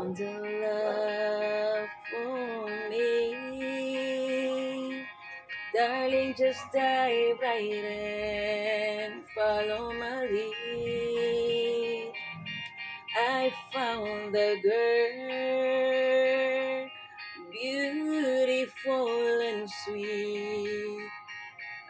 found a love for me. Darling, just dive right in, follow my lead. I found a girl, beautiful and sweet.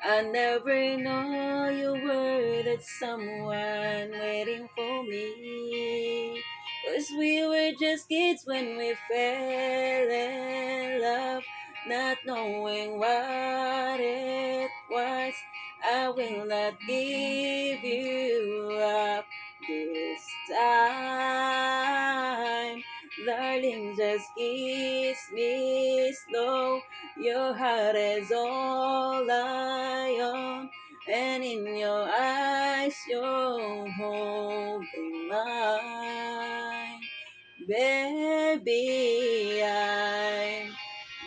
I never know you were that someone waiting for me. 'Cause we were just kids when we fell in love, not knowing what it was. I will not give you up this time. Darling, just kiss me slow. Your heart is all I own, and in your eyes you're holding mine. Baby, I'm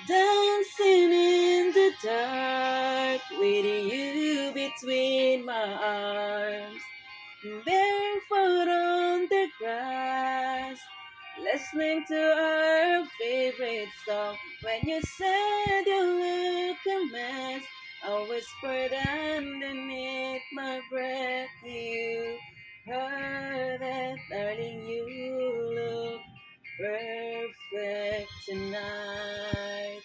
dancing in the dark with you between my arms, barefoot on the grass, listening to our favorite song. When you said you look a mess, I whispered underneath my breath. You heard that, darling, you look perfect tonight.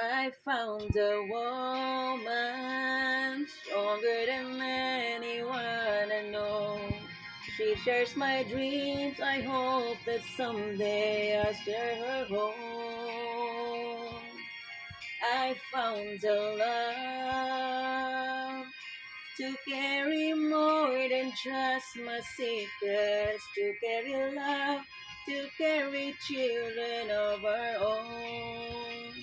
I found a woman stronger than anyone I know. She shares my dreams. I hope that someday I'll share her home. I found a love to carry more than just my secrets, to carry love, to carry children of our own.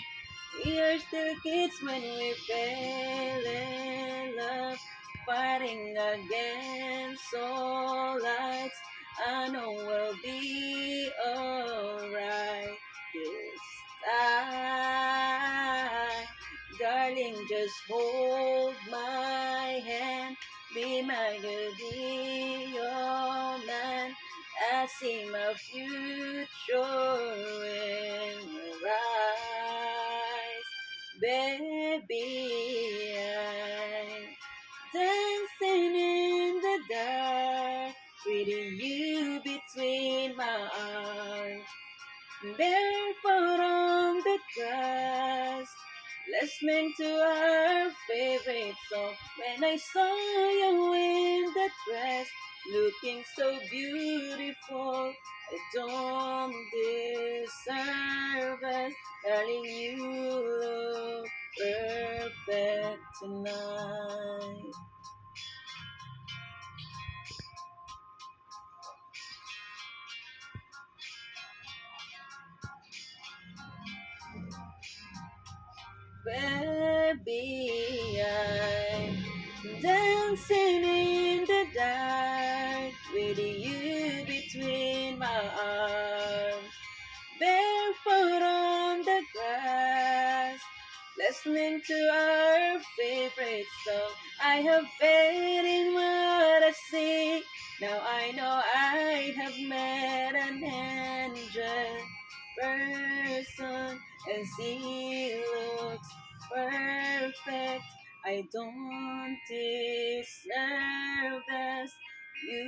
We are still kids when we fell in love, fighting against all odds. I know we'll be alright this time. Darling, just hold my hand, be my girl, be your man. I see my future in your eyes. Baby, I'm dancing in the dark with you between my arms, barefoot on the grass, listening to our favorite song. When I saw you in that dress, looking so beautiful, I don't deserve it. Darling, you look perfect tonight. Baby, I'm dancing in the dark with you between my arms, barefoot on the grass, listening to our favorite song. I have faith in what I see. Now I know I have met an angel person, and she looks perfect. I don't deserve this. You